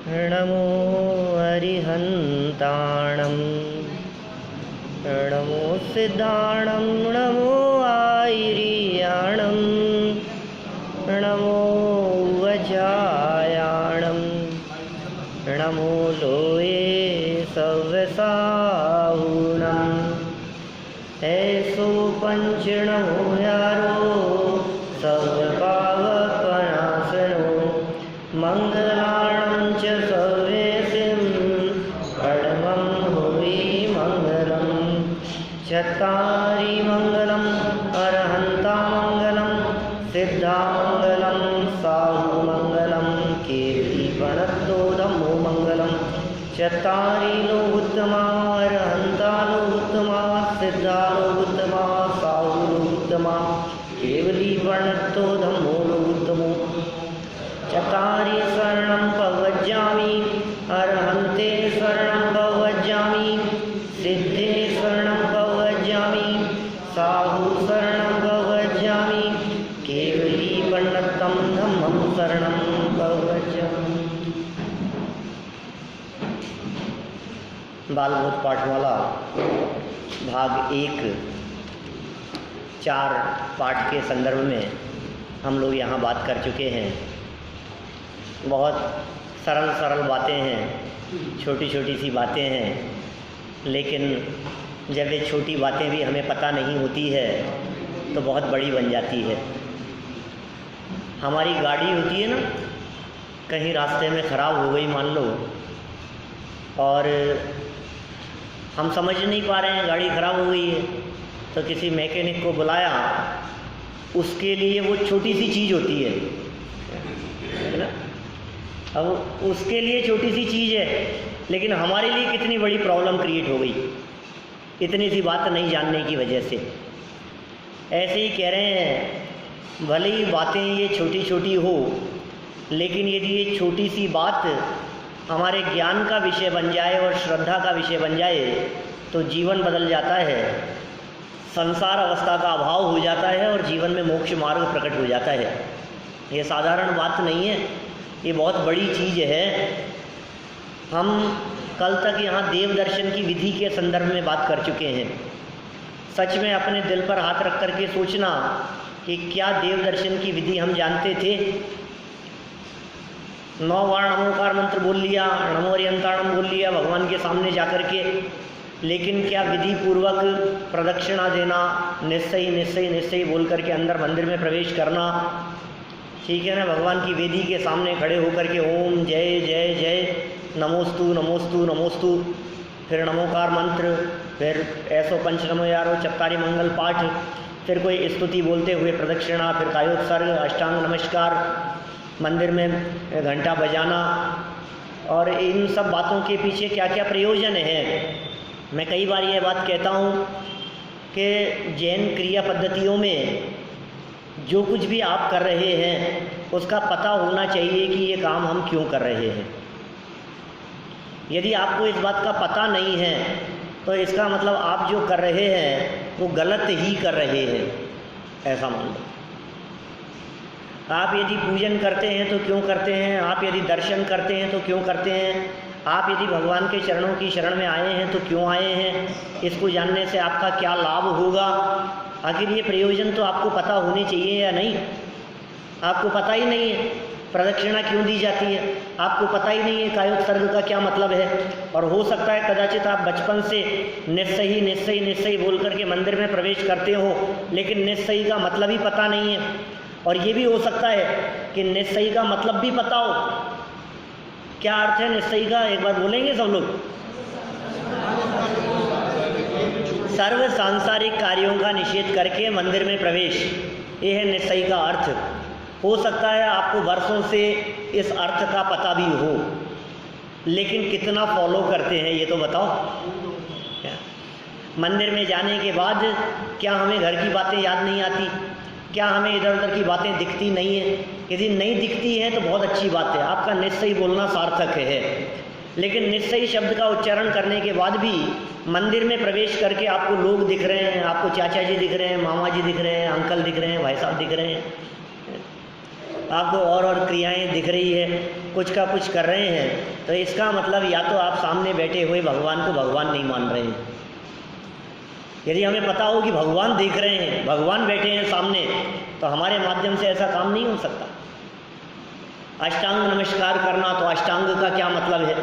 नमो अरिहन्ताणं नमो सिद्धाणं नमो आयर्याणं नमो वज्रायाणं नमो लोये सव्यसाहुणं ऐसो पंच नमो यारो सर्वपावपनाशनो मंगलाणं च सर्वेसिं परमं हुई मंगलं चत्तारि मंगलम् अरहन्ता मंगलं सिद्धा मंगलं साहु मंगलं कीर्ति प्रणतो धम्मो मंगलं चत्तारि नो उत्तमा अरहन्ता नो उत्तमा सिद्धा नो उत्तमा साहु नो उत्तमा केवली प्रणतो धम्मो नो उत्तमो चत्तारि शरणं प्रव्रजामि अरहन्ते शरणं प्रव्रजामि सिद्धे शरणं प्रव्रजामि साहु शरणं प्रव्रजामि केवली प्रणतं धम्मं शरणं प्रव्रजामि। बालबोध पाठमाला भाग 1 4 पाठ के संदर्भ में हम लोग यहाँ बात कर चुके हैं। बहुत सरल सरल बातें हैं, छोटी छोटी सी बातें हैं, लेकिन जब ये छोटी बातें भी हमें पता नहीं होती है तो बहुत बड़ी बन जाती है। हमारी गाड़ी होती है ना, कहीं रास्ते में ख़राब हो गई मान लो, और हम समझ नहीं पा रहे हैं गाड़ी ख़राब हो गई है, तो किसी मैकेनिक को बुलाया। उसके लिए वो छोटी सी चीज़ होती है ना, अब उसके लिए छोटी सी चीज़ है, लेकिन हमारे लिए कितनी बड़ी प्रॉब्लम क्रिएट हो गई इतनी सी बात नहीं जानने की वजह से। ऐसे ही कह रहे हैं, भले ही बातें ये छोटी छोटी हो, लेकिन यदि ये छोटी सी बात हमारे ज्ञान का विषय बन जाए और श्रद्धा का विषय बन जाए तो जीवन बदल जाता है, संसार अवस्था का अभाव हो जाता है और जीवन में मोक्ष मार्ग प्रकट हो जाता है। ये साधारण बात नहीं है, ये बहुत बड़ी चीज़ है। हम कल तक यहाँ देव दर्शन की विधि के संदर्भ में बात कर चुके हैं। सच में अपने दिल पर हाथ रख करके सोचना कि क्या देव दर्शन की विधि हम जानते थे? 9 बार नमोकार मंत्र बोल लिया, नमो अरिहन्ताणं बोल लिया भगवान के सामने जाकर के, लेकिन क्या विधि पूर्वक प्रदक्षिणा देना, निश्चय निश्चय निश्चय बोल करके अंदर मंदिर में प्रवेश करना, ठीक है ना, भगवान की वेदी के सामने खड़े होकर के ओम जय जय जय नमोस्तु नमोस्तु नमोस्तु, फिर नमोकार मंत्र, फिर ऐसो पंच नमो यारो चत्तारि मंगल पाठ, फिर कोई स्तुति बोलते हुए प्रदक्षिणा, फिर कायोत्सर्ग, अष्टांग नमस्कार, मंदिर में घंटा बजाना, और इन सब बातों के पीछे क्या क्या प्रयोजन है। मैं कई बार ये बात कहता हूँ कि जैन क्रिया पद्धतियों में जो कुछ भी आप कर रहे हैं उसका पता होना चाहिए कि ये काम हम क्यों कर रहे हैं। यदि आपको इस बात का पता नहीं है तो इसका मतलब आप जो कर रहे हैं वो गलत ही कर रहे हैं, ऐसा मान लो। आप यदि पूजन करते हैं तो क्यों करते हैं, आप यदि दर्शन करते हैं तो क्यों करते हैं, आप यदि भगवान के चरणों की शरण में आए हैं तो क्यों आए हैं, इसको जानने से आपका क्या लाभ होगा। आखिर ये प्रयोजन तो आपको पता होने चाहिए या नहीं? आपको पता ही नहीं है प्रदक्षिणा क्यों दी जाती है, आपको पता ही नहीं है कायोत्सर्ग का क्या मतलब है। और हो सकता है कदाचित आप बचपन से निश्चय निश्चय निश्चय बोल करके मंदिर में प्रवेश करते हो, लेकिन निश्चय का मतलब ही पता नहीं है। और ये भी हो सकता है कि निश्चय का मतलब भी पता हो। क्या अर्थ है निश्चय का, एक बार बोलेंगे सब लोग? सर्व सांसारिक कार्यों का निषेध करके मंदिर में प्रवेश, ये है निश्चय का अर्थ। हो सकता है आपको वर्षों से इस अर्थ का पता भी हो, लेकिन कितना फॉलो करते हैं ये तो बताओ। मंदिर में जाने के बाद क्या हमें घर की बातें याद नहीं आती? क्या हमें इधर उधर की बातें दिखती नहीं है? यदि नहीं दिखती हैं तो बहुत अच्छी बात है, आपका निश्चय बोलना सार्थक है। लेकिन निश्चय शब्द का उच्चारण करने के बाद भी मंदिर में प्रवेश करके आपको लोग दिख रहे हैं, आपको चाचा जी दिख रहे हैं, मामा जी दिख रहे हैं, अंकल दिख रहे हैं, भाई साहब दिख रहे हैं, आपको और क्रियाएं दिख रही है, कुछ का कुछ कर रहे हैं, तो इसका मतलब या तो आप सामने बैठे हुए भगवान को भगवान नहीं मान रहे हैं। यदि हमें पता हो कि भगवान देख रहे हैं, भगवान बैठे हैं सामने, तो हमारे माध्यम से ऐसा काम नहीं हो सकता। अष्टांग नमस्कार करना, तो अष्टांग का क्या मतलब है,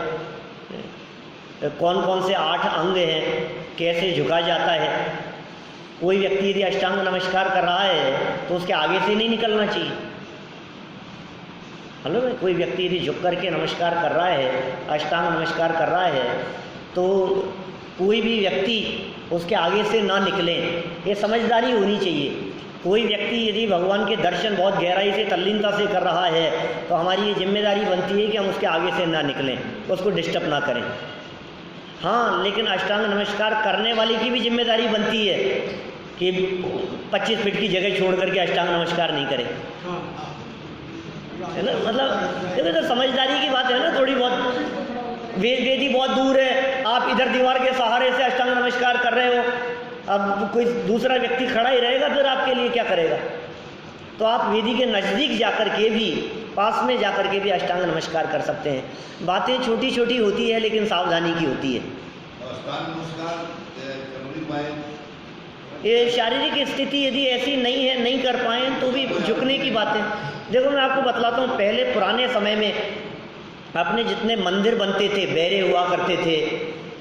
कौन कौन से 8 अंग हैं, कैसे झुका जाता है। कोई व्यक्ति यदि अष्टांग नमस्कार कर रहा है तो उसके आगे से नहीं निकलना चाहिए। हेलो, कोई व्यक्ति यदि झुक करके नमस्कार कर रहा है, अष्टांग नमस्कार कर रहा है, तो कोई भी व्यक्ति उसके आगे से ना निकले, ये समझदारी होनी चाहिए। कोई व्यक्ति यदि भगवान के दर्शन बहुत गहराई से तल्लीनता से कर रहा है, तो हमारी ये जिम्मेदारी बनती है कि हम उसके आगे से ना निकलें, उसको डिस्टर्ब ना करें। हाँ, लेकिन अष्टांग नमस्कार करने वाले की भी जिम्मेदारी बनती है कि 25 फीट की जगह छोड़ करके अष्टांग नमस्कार नहीं करें, है ना। मतलब ये तो समझदारी की बात है ना, थोड़ी बहुत। वेदी बहुत दूर है, आप इधर दीवार के सहारे से अष्टांग नमस्कार कर रहे हो, अब कोई दूसरा व्यक्ति खड़ा ही रहेगा, फिर आपके लिए क्या करेगा। तो आप वेदी के नज़दीक जाकर के भी, पास में जाकर के भी अष्टांग नमस्कार कर सकते हैं। बातें छोटी छोटी होती है, लेकिन सावधानी की होती है। अष्टांग नमस्कार ये शारीरिक स्थिति यदि ऐसी नहीं है, नहीं कर पाए तो भी झुकने की बातें। देखो, मैं आपको बतलाता हूँ, पहले पुराने समय में अपने जितने मंदिर बनते थे, बैरे हुआ करते थे,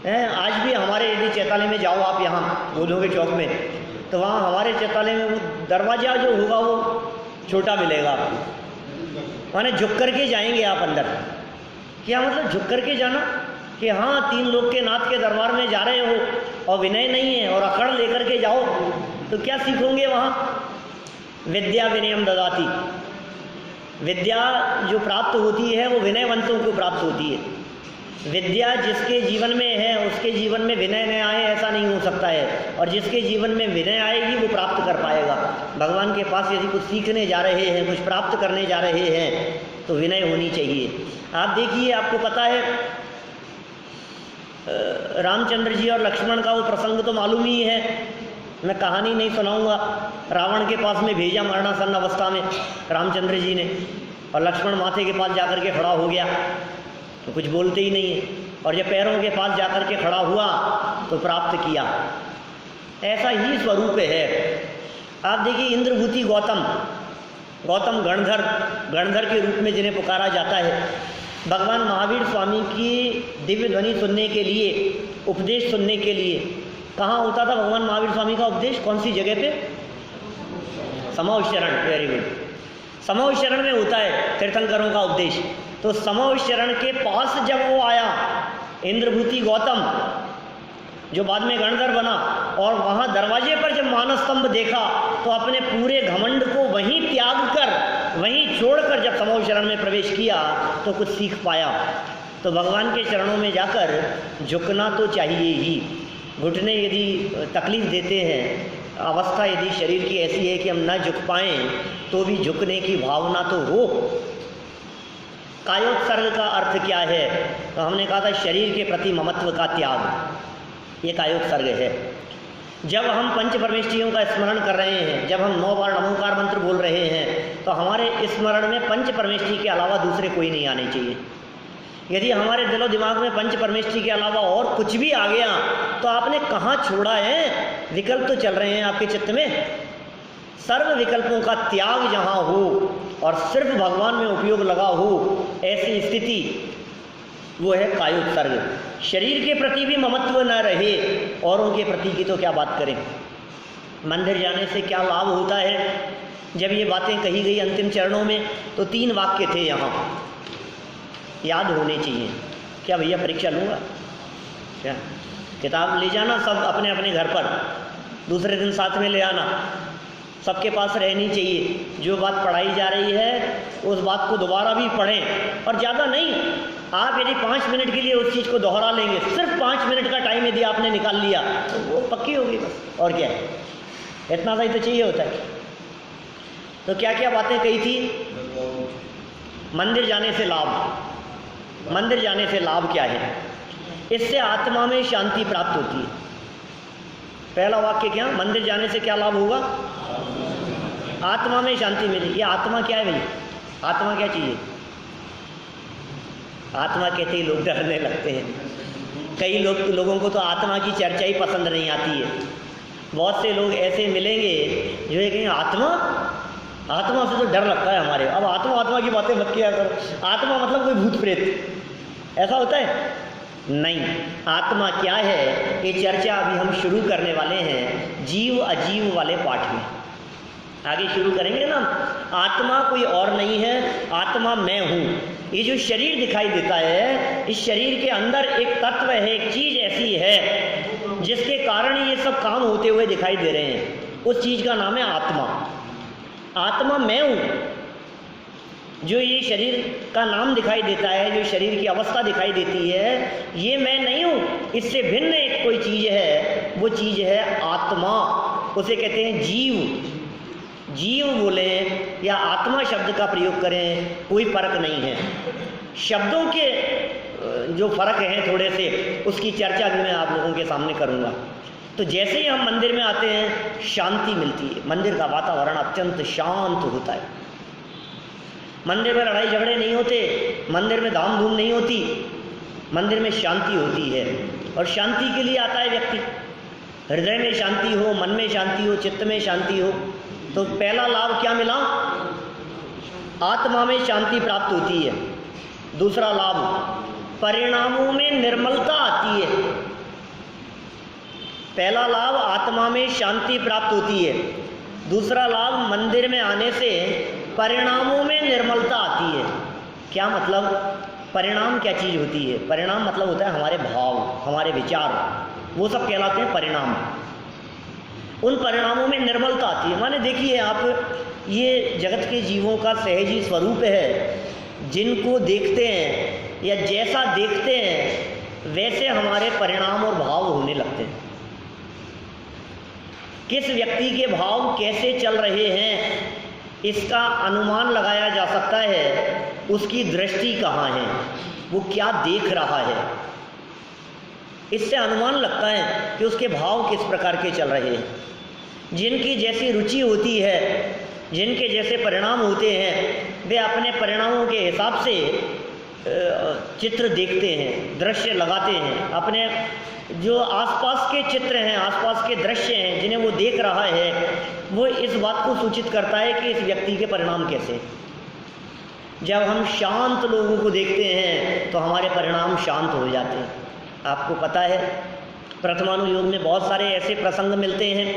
हैं। आज भी हमारे यदि चैताली में जाओ आप, यहाँ गोलों के चौक में, तो वहाँ हमारे चैताली में वो दरवाज़ा जो होगा वो छोटा मिलेगा आपको, माने झुक करके जाएंगे आप अंदर। क्या मतलब झुक करके जाना, कि हाँ 3 लोग के नाथ के दरबार में जा रहे हो और विनय नहीं है और अखड़ लेकर के जाओ, तो क्या सीखोगे वहाँ। विद्या विनयम ददाति, विद्या जो प्राप्त होती है वो विनयवंतों को प्राप्त होती है। विद्या जिसके जीवन में है, उसके जीवन में विनय न आए ऐसा नहीं हो सकता है, और जिसके जीवन में विनय आएगी वो प्राप्त कर पाएगा। भगवान के पास यदि कुछ सीखने जा रहे हैं, कुछ प्राप्त करने जा रहे हैं, तो विनय होनी चाहिए। आप देखिए, आपको पता है रामचंद्र जी और लक्ष्मण का वो प्रसंग तो मालूम ही है, मैं कहानी नहीं सुनाऊंगा। रावण के पास में भेजा मरणासन्न अवस्था में रामचंद्र जी ने, और लक्ष्मण माथे के पास जाकर के खड़ा हो गया तो कुछ बोलते ही नहीं है, और जब पैरों के पास जाकर के खड़ा हुआ तो प्राप्त किया। ऐसा ही स्वरूप है। आप देखिए, इंद्रभूति गौतम गणधर के रूप में जिन्हें पुकारा जाता है, भगवान महावीर स्वामी की दिव्य ध्वनि सुनने के लिए, उपदेश सुनने के लिए कहाँ होता था भगवान महावीर स्वामी का उपदेश, कौन सी जगह पे। समौष चरण, वेरी गुड, समौष चरण में होता है तीर्थंकरों का उपदेश। तो समौष चरण के पास जब वो आया इंद्रभूति गौतम, जो बाद में गणधर बना, और वहाँ दरवाजे पर जब मानस स्तंभ देखा, तो अपने पूरे घमंड को वहीं त्याग कर, वहीं छोड़कर जब समौष चरण में प्रवेश किया तो कुछ सीख पाया। तो भगवान के चरणों में जाकर झुकना तो चाहिए ही। घुटने यदि तकलीफ देते हैं, अवस्था यदि शरीर की ऐसी है कि हम न झुक पाएँ, तो भी झुकने की भावना तो हो। कायोत्सर्ग का अर्थ क्या है, तो हमने कहा था शरीर के प्रति ममत्व का त्याग, ये कायोत्सर्ग है। जब हम पंच परमेष्ठियों का स्मरण कर रहे हैं, जब हम 9 बार नमोकार मंत्र बोल रहे हैं, तो हमारे स्मरण में पंच परमेष्ठि के अलावा दूसरे कोई नहीं आने चाहिए। यदि हमारे दिलो दिमाग में पंच परमेष्ठि के अलावा और कुछ भी आ गया, तो आपने कहाँ छोड़ा है। विकल्प तो चल रहे हैं आपके चित्त में। सर्व विकल्पों का त्याग जहाँ हो और सिर्फ भगवान में उपयोग लगा हो, ऐसी स्थिति वो है कायोत्सर्ग। शरीर के प्रति भी ममत्व न रहे, औरों के प्रति की तो क्या बात करें। मंदिर जाने से क्या लाभ होता है। जब ये बातें कही गई अंतिम चरणों में, तो 3 वाक्य थे यहाँ, याद होने चाहिए। क्या भैया परीक्षा लूँगा क्या, किताब ले जाना सब अपने अपने घर पर, दूसरे दिन साथ में ले आना, सबके पास रहनी चाहिए। जो बात पढ़ाई जा रही है उस बात को दोबारा भी पढ़ें, और ज़्यादा नहीं। आप यदि 5 मिनट के लिए उस चीज़ को दोहरा लेंगे, सिर्फ 5 मिनट का टाइम यदि आपने निकाल लिया, तो वो पक्की होगी बस, और क्या है। इतना सा ही तो चाहिए होता है। तो क्या क्या बातें कही थी। मंदिर जाने से लाभ, मंदिर जाने से लाभ क्या है। इससे आत्मा में शांति प्राप्त होती है। पहला वाक्य क्या, मंदिर जाने से क्या लाभ होगा, आत्मा में शांति मिलेगी। ये आत्मा क्या है भाई, आत्मा क्या चीज़ है। आत्मा कहते ही लोग डरने लगते हैं। कई लोगों को तो आत्मा की चर्चा ही पसंद नहीं आती है। बहुत से लोग ऐसे मिलेंगे जो ये कहेंगे आत्मा से तो डर लगता है हमारे, अब आत्मा की बातें मत किया करो, आत्मा मतलब कोई भूत प्रेत, ऐसा होता है? नहीं। आत्मा क्या है ये चर्चा अभी हम शुरू करने वाले हैं जीव अजीव वाले पाठ में। आगे शुरू करेंगे ना। आत्मा कोई और नहीं है, आत्मा मैं हूँ। ये जो शरीर दिखाई देता है, इस शरीर के अंदर एक तत्व है, एक चीज़ ऐसी है जिसके कारण ये सब काम होते हुए दिखाई दे रहे हैं। उस चीज़ का नाम है आत्मा। आत्मा मैं हूँ। जो ये शरीर का नाम दिखाई देता है, जो शरीर की अवस्था दिखाई देती है, ये मैं नहीं हूँ। इससे भिन्न एक कोई चीज़ है, वो चीज़ है आत्मा। उसे कहते हैं जीव। जीव बोले या आत्मा शब्द का प्रयोग करें, कोई फर्क नहीं है। शब्दों के जो फर्क हैं थोड़े से, उसकी चर्चा भी मैं आप लोगों के सामने करूँगा। तो जैसे ही हम मंदिर में आते हैं शांति मिलती है। मंदिर का वातावरण अत्यंत शांत होता है। मंदिर में लड़ाई झगड़े नहीं होते, मंदिर में धाम धूम नहीं होती, मंदिर में शांति होती है। और शांति के लिए आता है व्यक्ति। हृदय में शांति हो, मन में शांति हो, चित्त में शांति हो, तो पहला लाभ क्या मिला? आत्मा में शांति प्राप्त होती है। दूसरा लाभ, परिणामों में निर्मलता आती है। पहला लाभ आत्मा में शांति प्राप्त होती है। दूसरा लाभ, मंदिर में आने से परिणामों में निर्मलता आती है। क्या मतलब? परिणाम क्या चीज़ होती है? परिणाम मतलब होता है हमारे भाव, हमारे विचार, वो सब कहलाते हैं परिणाम। उन परिणामों में निर्मलता आती है। माने देखिए आप, ये जगत के जीवों का सहजी स्वरूप है। जिनको देखते हैं या जैसा देखते हैं वैसे हमारे परिणाम और भाव होने लगते हैं। किस व्यक्ति के भाव कैसे चल रहे हैं इसका अनुमान लगाया जा सकता है। उसकी दृष्टि कहाँ है, वो क्या देख रहा है, इससे अनुमान लगता है कि उसके भाव किस प्रकार के चल रहे हैं। जिनकी जैसी रुचि होती है, जिनके जैसे परिणाम होते हैं, वे अपने परिणामों के हिसाब से चित्र देखते हैं, दृश्य लगाते हैं। अपने जो आसपास के चित्र हैं, आसपास के दृश्य हैं जिन्हें वो देख रहा है, वो इस बात को सूचित करता है कि इस व्यक्ति के परिणाम कैसे। जब हम शांत लोगों को देखते हैं तो हमारे परिणाम शांत हो जाते हैं। आपको पता है प्रथमानुयोग में बहुत सारे ऐसे प्रसंग मिलते हैं,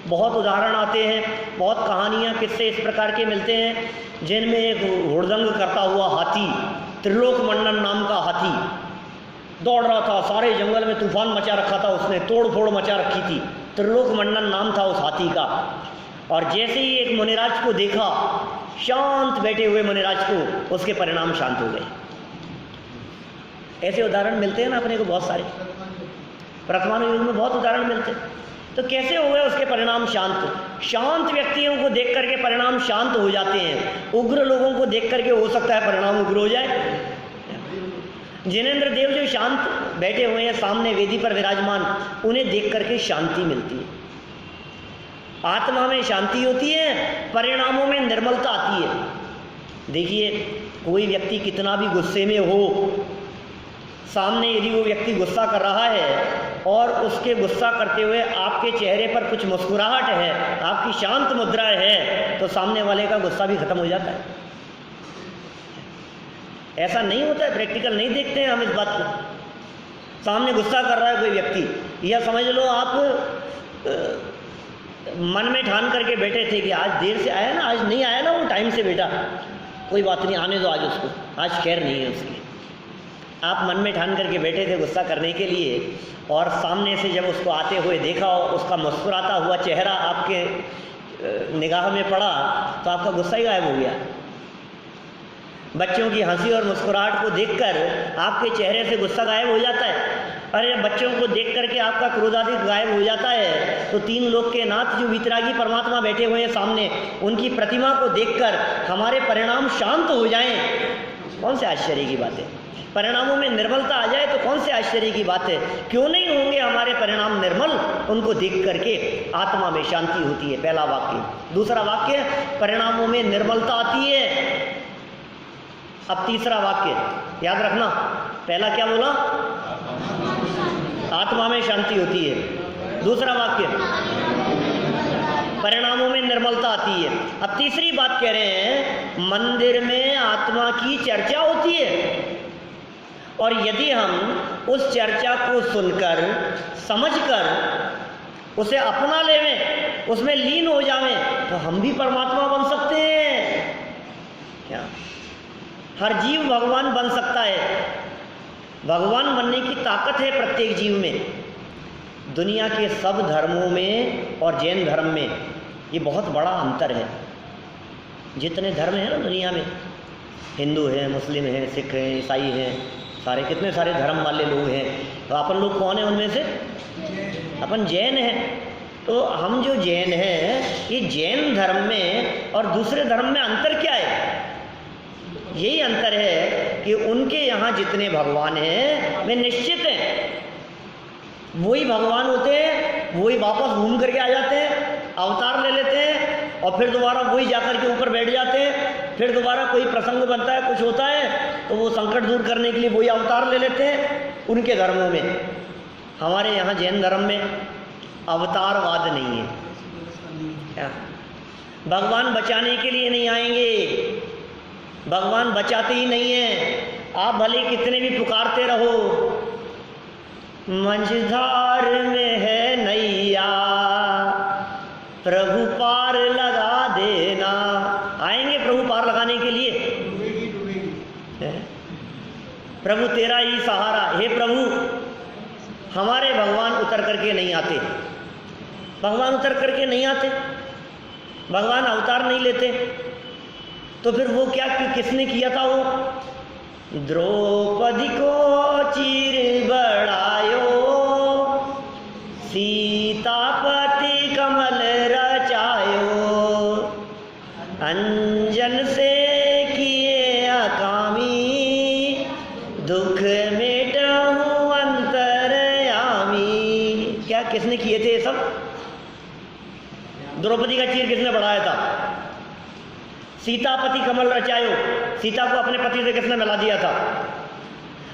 बहुत उदाहरण आते हैं, बहुत कहानियाँ किस्से इस प्रकार के मिलते हैं जिनमें एक हुड़दंग करता हुआ हाथी, त्रिलोक मंडन नाम का हाथी दौड़ रहा था। सारे जंगल में तूफान मचा रखा था, उसने तोड़ फोड़ मचा रखी थी। त्रिलोक मंडन नाम था उस हाथी का। और जैसे ही एक मुनिराज को देखा, शांत बैठे हुए मुनिराज को, उसके परिणाम शांत हो गए। ऐसे उदाहरण मिलते हैं ना अपने को बहुत सारे, प्रथमानुयोग में बहुत उदाहरण मिलते हैं। तो कैसे हो गए उसके परिणाम शांत? शांत व्यक्तियों को देख करके परिणाम शांत हो जाते हैं। उग्र लोगों को देख करके हो सकता है परिणाम उग्र हो जाए। जिनेंद्र देव जो शांत बैठे हुए हैं सामने वेदी पर विराजमान, उन्हें देख करके शांति मिलती है। आत्मा में शांति होती है, परिणामों में निर्मलता आती है। देखिए कोई व्यक्ति कितना भी गुस्से में हो, सामने यदि वो व्यक्ति गुस्सा कर रहा है और उसके गुस्सा करते हुए आपके चेहरे पर कुछ मुस्कुराहट है, आपकी शांत मुद्रा है, तो सामने वाले का गुस्सा भी खत्म हो जाता है। ऐसा नहीं होता है, प्रैक्टिकल नहीं देखते हैं हम इस बात को। सामने गुस्सा कर रहा है कोई व्यक्ति, या समझ लो आप मन में ठान करके बैठे थे कि आज देर से आया ना, आज नहीं आया ना वो टाइम से, बेटा कोई बात नहीं, आने दो आज उसको, आज खैर नहीं है उसकी। आप मन में ठान करके बैठे थे गुस्सा करने के लिए, और सामने से जब उसको आते हुए देखा, उसका मुस्कुराता हुआ चेहरा आपके निगाह में पड़ा, तो आपका गुस्सा ही गायब हो गया। बच्चों की हंसी और मुस्कुराहट को देखकर आपके चेहरे से गुस्सा गायब हो जाता है। अरे बच्चों को देख करके आपका क्रोधादि गायब हो जाता है, तो तीन लोक के नाथ जो वितरागी परमात्मा बैठे हुए हैं सामने, उनकी प्रतिमा को देखकर हमारे परिणाम शांत हो जाएं, कौन से आश्चर्य की बात है। परिणामों में निर्मलता आ जाए तो कौन से आश्चर्य की बात है। क्यों नहीं होंगे हमारे परिणाम निर्मल? उनको देख करके आत्मा में शांति होती है, पहला वाक्य। दूसरा वाक्य, परिणामों में निर्मलता आती है, अब तीसरा वाक्य याद रखना, पहला क्या बोला? आत्मा में शांति होती है। दूसरा वाक्य परिणामों में निर्मलता आती है। अब तीसरी बात कह रहे हैं, मंदिर में आत्मा की चर्चा होती है, और यदि हम उस चर्चा को सुनकर समझकर उसे अपना लेवें, उसमें लीन हो जावें, तो हम भी परमात्मा बन सकते हैं। क्या हर जीव भगवान बन सकता है? भगवान बनने की ताकत है प्रत्येक जीव में। दुनिया के सब धर्मों में और जैन धर्म में ये बहुत बड़ा अंतर है। जितने धर्म हैं ना दुनिया में, हिंदू हैं, मुस्लिम हैं, सिख हैं, ईसाई हैं, सारे कितने सारे धर्म वाले लोग हैं, तो अपन लोग कौन हैं उनमें से? अपन जैन हैं। तो हम जो जैन हैं, ये जैन धर्म में और दूसरे धर्म में अंतर क्या है? यही अंतर है कि उनके यहाँ जितने भगवान हैं वे निश्चित हैं, वही भगवान होते हैं, वही वापस घूम करके आ जाते हैं, अवतार ले लेते हैं और फिर दोबारा वही जाकर के ऊपर बैठ जाते हैं। फिर दोबारा कोई प्रसंग बनता है, कुछ होता है, तो वो संकट दूर करने के लिए वही अवतार ले लेते हैं उनके धर्मों में। हमारे यहाँ जैन धर्म में अवतारवाद नहीं है। क्या भगवान बचाने के लिए नहीं आएंगे, भगवान बचाते ही नहीं है। आप भले कितने भी पुकारते रहो, मंझधार में है नैया, प्रभु पार लगा देना। आएंगे प्रभु पार लगाने के लिए? प्रभु तेरा ही सहारा। हे प्रभु, हमारे भगवान उतर करके नहीं आते, भगवान उतर करके नहीं आते, भगवान अवतार नहीं लेते। तो फिर वो क्या किसने किया था? वो द्रौपदी को चीर बढ़ायो, सीतापति कमल रचायो, अंजन से किए अकामी, दुख मिटाऊं अंतरयामी। क्या किसने किए थे ये सब? द्रौपदी का चीर किसने बढ़ाया था? सीतापति कमल रचायो, सीता को अपने पति से किसने मिला दिया था?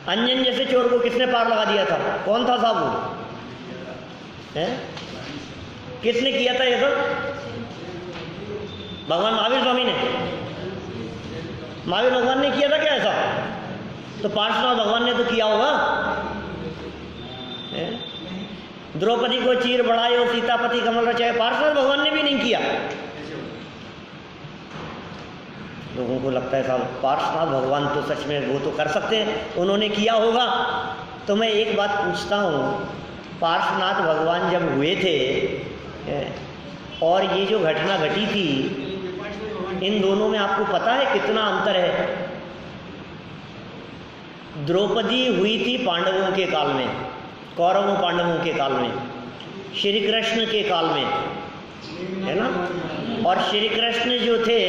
अंजन जैसे चोर को किसने पार लगा दिया था? कौन था साहब वो? है किसने किया था ये सब? भगवान महावीर स्वामी ने, महावीर भगवान ने किया था क्या ऐसा? तो पार्श्वनाथ भगवान ने तो किया होगा। द्रौपदी को चीर बढ़ायो, सीतापति कमल रचायो, पार्श्वनाथ भगवान ने भी नहीं किया। लोगों को लगता है साहब पार्श्वनाथ भगवान तो सच में वो तो कर सकते हैं, उन्होंने किया होगा। तो मैं एक बात पूछता हूँ, पार्श्वनाथ भगवान जब हुए थे और ये जो घटना घटी थी, इन दोनों में आपको पता है कितना अंतर है? द्रौपदी हुई थी पांडवों के काल में, कौरवों पांडवों के काल में, श्री कृष्ण के काल में, है ना। और श्री कृष्ण जो थे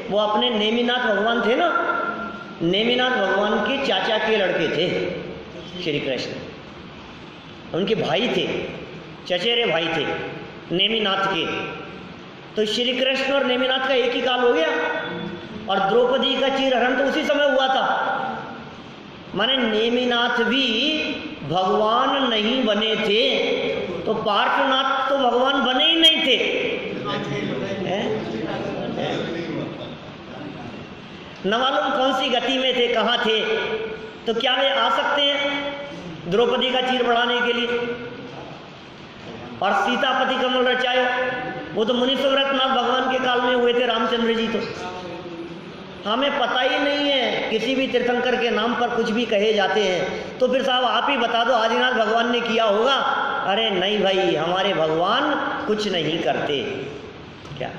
वो अपने नेमिनाथ भगवान थे ना, नेमिनाथ भगवान के चाचा के लड़के थे श्री कृष्ण, उनके भाई थे, चचेरे भाई थे नेमिनाथ के। तो श्री कृष्ण और नेमिनाथ का एक ही काल हो गया, और द्रौपदी का चीरहरण तो उसी समय हुआ था। माने नेमिनाथ भी भगवान नहीं बने थे, तो पार्श्वनाथ तो भगवान बने ही नहीं थे। न मालूम कौन सी गति में थे, कहाँ थे। तो क्या वे आ सकते हैं द्रौपदी का चीर बढ़ाने के लिए? और सीतापति कमल रचायो, वो तो मुनि सुव्रतनाथ भगवान के काल में हुए थे, रामचंद्र जी। तो हमें पता ही नहीं है, किसी भी तीर्थंकर के नाम पर कुछ भी कहे जाते हैं। तो फिर साहब आप ही बता दो आदिनाथ भगवान ने किया होगा? अरे नहीं भाई, हमारे भगवान कुछ नहीं करते। क्या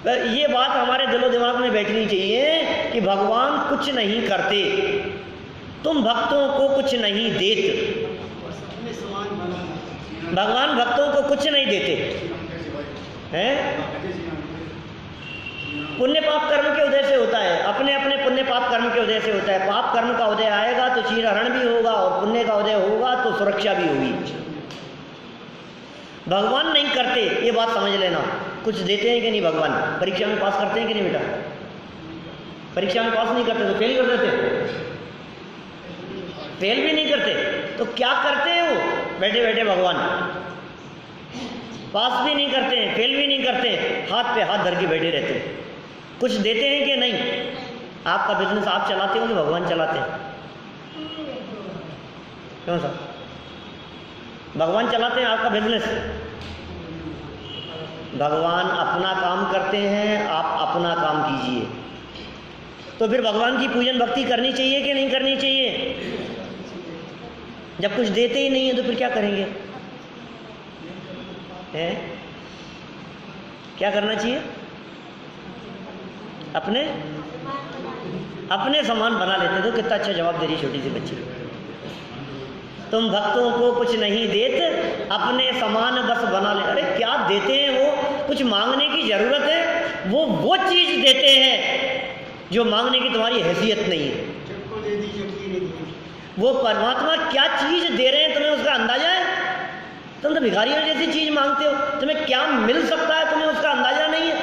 ये बात हमारे दिलो दिमाग में बैठनी चाहिए कि भगवान कुछ नहीं करते, तुम भक्तों को कुछ नहीं देते, भगवान भक्तों को कुछ नहीं देते हैं। पुण्य पाप कर्म के उदय से होता है, अपने अपने पुण्य पाप कर्म के उदय से होता है। पाप कर्म का उदय आएगा तो चीरहरण भी होगा, और पुण्य का उदय होगा तो सुरक्षा भी होगी। भगवान नहीं करते, ये बात समझ लेना। कुछ देते हैं कि नहीं भगवान? परीक्षा में पास करते हैं कि नहीं बेटा? परीक्षा में पास नहीं करते तो फेल कर देते, फेल भी नहीं करते तो क्या करते हैं वो बैठे बैठे भगवान, पास भी नहीं करते हैं, फेल भी नहीं करते हैं, हाथ पे हाथ धर के बैठे रहते हैं। कुछ देते हैं कि नहीं? आपका बिजनेस आप चलाते हो कि भगवान चलाते हैं? क्यों सर? भगवान चलाते हैं आपका बिजनेस? भगवान अपना काम करते हैं, आप अपना काम कीजिए। तो फिर भगवान की पूजन भक्ति करनी चाहिए कि नहीं करनी चाहिए? जब कुछ देते ही नहीं है तो फिर क्या करेंगे? हैं? क्या करना चाहिए? अपने समान बना लेते। तो कितना अच्छा जवाब दे रही छोटी सी बच्ची। तुम भक्तों को कुछ नहीं देते, अपने समान बस बना ले। अरे क्या देते हैं वो? कुछ मांगने की जरूरत है? वो चीज देते हैं जो मांगने की तुम्हारी हैसियत नहीं है। वो परमात्मा क्या चीज दे रहे हैं तुम्हें उसका अंदाजा है? तुम तो भिखारियों जैसी चीज मांगते हो, तुम्हें क्या मिल सकता है तुम्हें उसका अंदाजा नहीं है।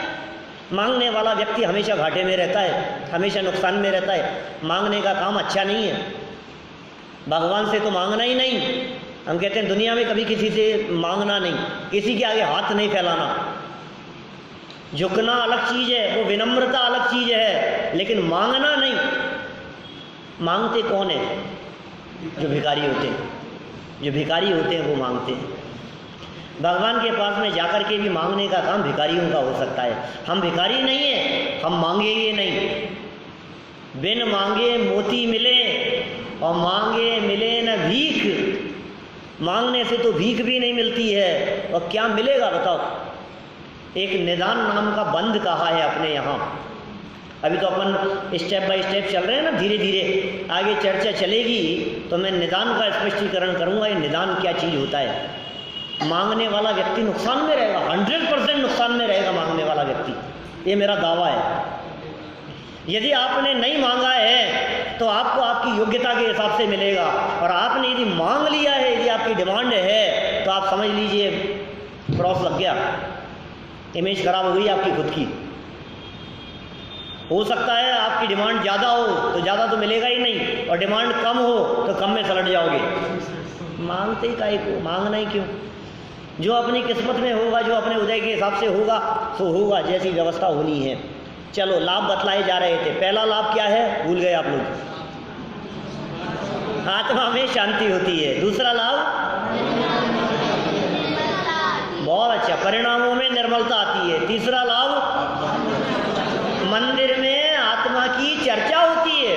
मांगने वाला व्यक्ति हमेशा घाटे में रहता है, हमेशा नुकसान में रहता है। मांगने का काम अच्छा नहीं है। भगवान से तो मांगना ही नहीं। हम कहते हैं दुनिया में कभी किसी से मांगना नहीं, किसी के आगे हाथ नहीं फैलाना। झुकना अलग चीज है, वो विनम्रता अलग चीज है, लेकिन मांगना नहीं। मांगते कौन है? जो भिखारी होते हैं। जो भिखारी होते हैं वो मांगते हैं। भगवान के पास में जाकर के भी मांगने का काम भिखारियों का हो सकता है। हम भिखारी नहीं है, हम मांगेंगे नहीं। बिन मांगे मोती मिले और मांगे मिले न भीख। मांगने से तो भीख भी नहीं मिलती है, और क्या मिलेगा बताओ? एक निदान नाम का बंद कहा है अपने यहाँ। अभी तो अपन स्टेप बाय स्टेप चल रहे हैं ना, धीरे धीरे आगे चर्चा चलेगी तो मैं निदान का स्पष्टीकरण करूँगा। ये निदान क्या चीज़ होता है? मांगने वाला व्यक्ति नुकसान में रहेगा, 100% नुकसान में रहेगा मांगने वाला व्यक्ति। ये मेरा दावा है। यदि आपने नहीं मांगा है तो आपको आपकी योग्यता के हिसाब से मिलेगा, और आपने यदि मांग लिया है, यदि आपकी डिमांड है, तो आप समझ लीजिए क्रॉस लग गया, इमेज खराब हो गई आपकी खुद की। हो सकता है आपकी डिमांड ज़्यादा हो तो ज़्यादा तो मिलेगा ही नहीं, और डिमांड कम हो तो कम में सलट जाओगे। मांगते ही काहे को? मांगना ही क्यों? जो अपनी किस्मत में होगा, जो अपने उदय के हिसाब से होगा सो होगा, जैसी व्यवस्था होनी है। चलो लाभ बतलाए जा रहे थे। पहला लाभ क्या है? भूल गए आप लोग। आत्मा में शांति होती है। दूसरा लाभ, बहुत अच्छा, परिणामों में निर्मलता आती है। तीसरा लाभ, मंदिर में आत्मा की चर्चा होती है।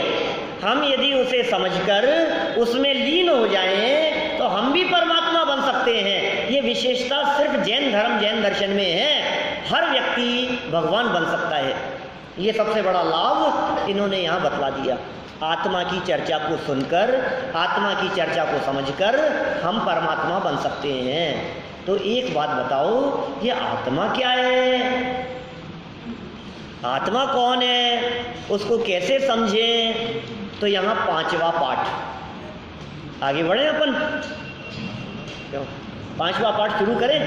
हम यदि उसे समझकर उसमें लीन हो जाएं तो हम भी परमात्मा बन सकते हैं। ये विशेषता सिर्फ जैन धर्म, जैन दर्शन में है। हर व्यक्ति भगवान बन सकता है। ये सबसे बड़ा लाभ इन्होंने यहाँ बतला दिया। आत्मा की चर्चा को सुनकर, आत्मा की चर्चा को समझकर हम परमात्मा बन सकते हैं। तो एक बात बताओ, ये आत्मा क्या है? आत्मा कौन है? उसको कैसे समझें? तो यहाँ 5वां पाठ। आगे बढ़े अपन, क्यों 5वां पाठ शुरू करें?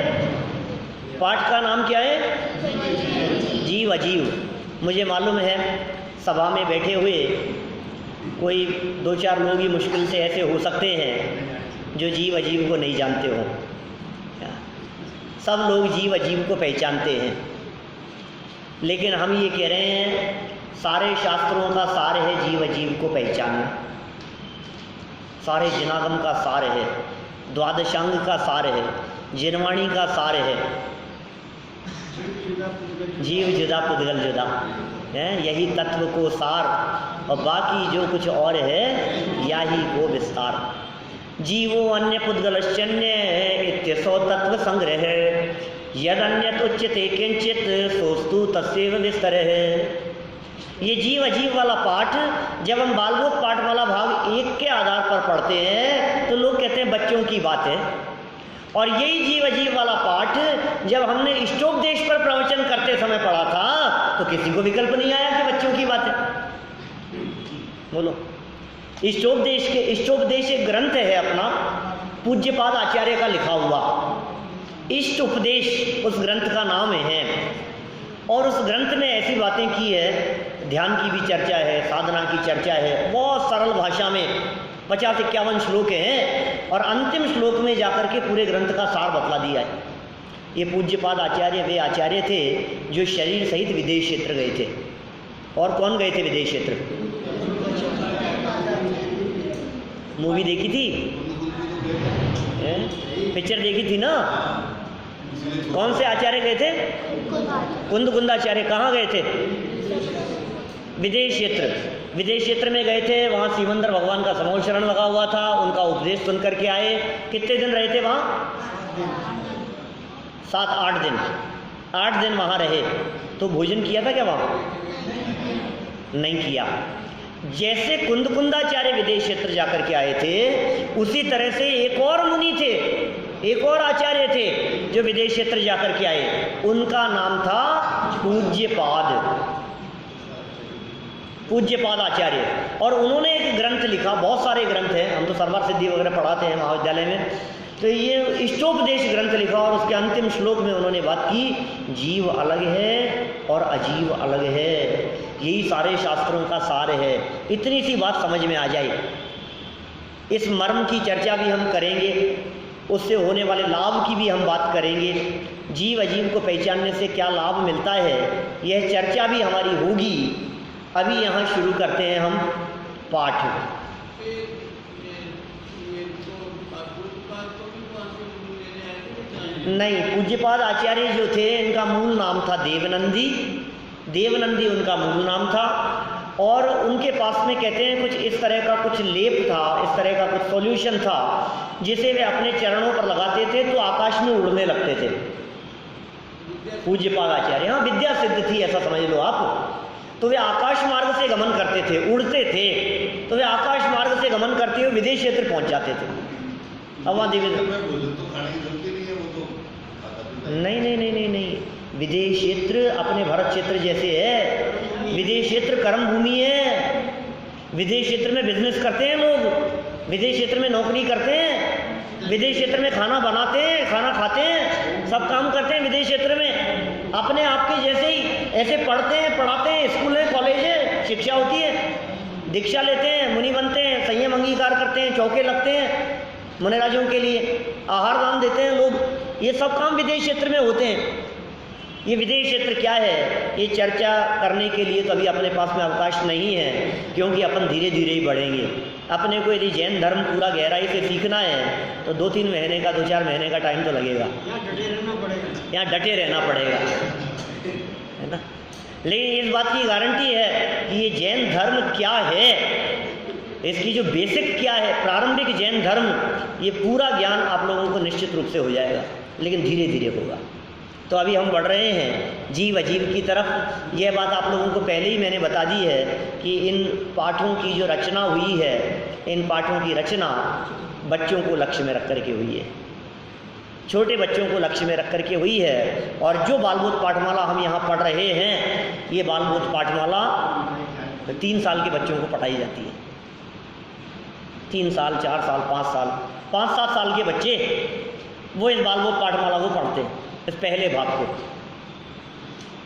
पाठ का नाम क्या है? जीव अजीव। मुझे मालूम है सभा में बैठे हुए कोई 2-4 लोग ही मुश्किल से ऐसे हो सकते हैं जो जीव अजीव को नहीं जानते हो। सब लोग जीव अजीव को पहचानते हैं, लेकिन हम ये कह रहे हैं सारे शास्त्रों का सार है जीव अजीव को पहचानना। सारे जिनागम का सार है, द्वादशांग का सार है, जिनवाणी का सार है। जीव जुदा पुद्गल जुदा है, यही तत्व को सार, और बाकी जो कुछ और है यही को विस्तार। जीवो अन्य पुद्गलश्चन्य इत्यसो तत्व संग्रह, यद अन्यत उच्यते किंचित सोस्तु तस्यैव विस्तरः। ये जीव अजीव वाला पाठ जब हम बालबोध पाठमाला भाग 1 के आधार पर पढ़ते हैं तो लोग कहते हैं बच्चों की बात है, और यही जीव अजीव वाला पाठ जब हमने इष्टोपदेश पर प्रवचन करते समय पढ़ा था तो किसी को विकल्प नहीं आया कि बच्चों की बात है। बोलो, इष्टोपदेश एक ग्रंथ है अपना, पूज्यपाद आचार्य का लिखा हुआ। इष्ट उपदेश उस ग्रंथ का नाम है, और उस ग्रंथ में ऐसी बातें की है ध्यान की भी चर्चा है, साधना की चर्चा है, बहुत सरल भाषा में 50-51 श्लोक हैं और अंतिम श्लोक में जाकर के पूरे ग्रंथ का सार बतला दिया है। ये पूज्यपाद आचार्य वे आचार्य थे जो शरीर सहित विदेश क्षेत्र गए थे। और कौन गए थे विदेश क्षेत्र? मूवी देखी थी, पिक्चर देखी थी ना? कौन से आचार्य गए थे? कुंदकुंदाचार्य। कहाँ गए थे? विदेश क्षेत्र। विदेश क्षेत्र में गए थे, वहाँ सिमंदर भगवान का समूल शरण लगा हुआ था, उनका उपदेश सुन करके आए। कितने दिन रहे थे वहाँ? 7-8 दिन। 8 दिन वहाँ रहे। तो भोजन किया था क्या वहाँ? नहीं किया। जैसे कुंदकुंदाचार्य विदेश क्षेत्र जाकर के आए थे, उसी तरह से एक और मुनि थे, एक और आचार्य थे जो विदेश क्षेत्र जाकर के आए। उनका नाम था पूज्यपाद आचार्य। और उन्होंने एक ग्रंथ लिखा, बहुत सारे ग्रंथ हैं, हम तो सर्वर सिद्धि वगैरह पढ़ाते हैं महाविद्यालय में, तो ये इष्टोपदेश ग्रंथ लिखा और उसके अंतिम श्लोक में उन्होंने बात की, जीव अलग है और अजीव अलग है। यही सारे शास्त्रों का सार है। इतनी सी बात समझ में आ जाए। इस मर्म की चर्चा भी हम करेंगे, उससे होने वाले लाभ की भी हम बात करेंगे। जीव अजीव को पहचानने से क्या लाभ मिलता है, यह चर्चा भी हमारी होगी। अभी यहाँ शुरू करते हैं हम पाठ। नहीं, पूज्यपाद आचार्य जो थे इनका मूल नाम था देवनंदी। देवनंदी उनका मूल नाम था और उनके पास में कहते हैं कुछ इस तरह का कुछ लेप था, इस तरह का कुछ सॉल्यूशन था जिसे वे अपने चरणों पर लगाते थे तो आकाश में उड़ने लगते थे। पूज्यपाद आचार्य, हाँ, विद्या सिद्ध थी ऐसा समझ लो आप। तो वे आकाश मार्ग से गमन करते थे, उड़ते थे, तो वे आकाश मार्ग से गमन करते हुए विदेश क्षेत्र पहुंच जाते थे। अब वहाँ नहीं, विदेश क्षेत्र अपने भारत क्षेत्र जैसे है। विदेश क्षेत्र कर्म भूमि है। विदेश क्षेत्र में बिजनेस करते हैं लोग, विदेश क्षेत्र में नौकरी करते हैं, विदेश क्षेत्र में खाना बनाते हैं, खाना खाते हैं, सब काम करते हैं विदेश क्षेत्र में। अपने आप के जैसे ही ऐसे पढ़ते हैं, पढ़ाते हैं, स्कूल है, कॉलेज है, शिक्षा होती है, दीक्षा लेते हैं, मुनि बनते हैं, संयम अंगीकार करते हैं, चौके लगते हैं मुनिराजों के लिए, आहार दान देते हैं लोग। ये सब काम विदेश क्षेत्र में होते हैं। ये विदेश क्षेत्र क्या है, ये चर्चा करने के लिए तो अभी अपने पास में अवकाश नहीं है, क्योंकि अपन धीरे धीरे ही बढ़ेंगे। अपने को यदि जैन धर्म पूरा गहराई से सीखना है तो 2-3 महीने का, 2-4 महीने का टाइम तो लगेगा। यहाँ डटे रहना पड़ेगा, है ना। लेकिन इस बात की गारंटी है कि ये जैन धर्म क्या है, इसकी जो बेसिक क्या है, प्रारंभिक जैन धर्म, ये पूरा ज्ञान आप लोगों को निश्चित रूप से हो जाएगा, लेकिन धीरे धीरे होगा। तो अभी हम बढ़ रहे हैं जीव अजीव की तरफ। यह बात आप लोगों को पहले ही मैंने बता दी है कि इन पाठों की जो रचना हुई है, इन पाठों की रचना बच्चों को लक्ष्य में रख करके हुई है, छोटे बच्चों को लक्ष्य में रख करके हुई है। और जो बालबोध पाठमाला हम यहाँ पढ़ रहे हैं, ये बालबोध पाठमाला 3 साल के बच्चों को पढ़ाई जाती है। 3 साल, 4 साल, 5 साल, 5-7 साल के बच्चे वो इस बालबोध पाठमाला को पढ़ते हैं, इस पहले भाग को।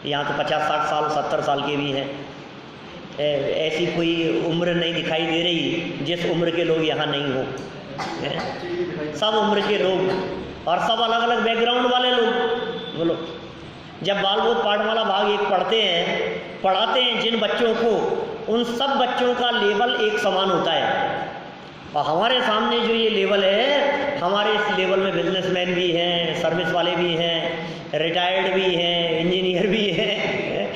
यहाँ तो 50-60 साल, 70 साल के भी हैं। ऐसी कोई उम्र नहीं दिखाई दे रही जिस उम्र के लोग यहाँ नहीं हो। सब उम्र के लोग और सब अलग अलग बैकग्राउंड वाले लोग। बोलो, जब बालबोध पाठमाला भाग 1 पढ़ाते हैं जिन बच्चों को, उन सब बच्चों का लेवल एक समान होता है। और हमारे सामने जो ये लेवल है, हमारे इस लेवल में बिजनेसमैन भी हैं, सर्विस वाले भी हैं, रिटायर्ड भी हैं, इंजीनियर भी हैं,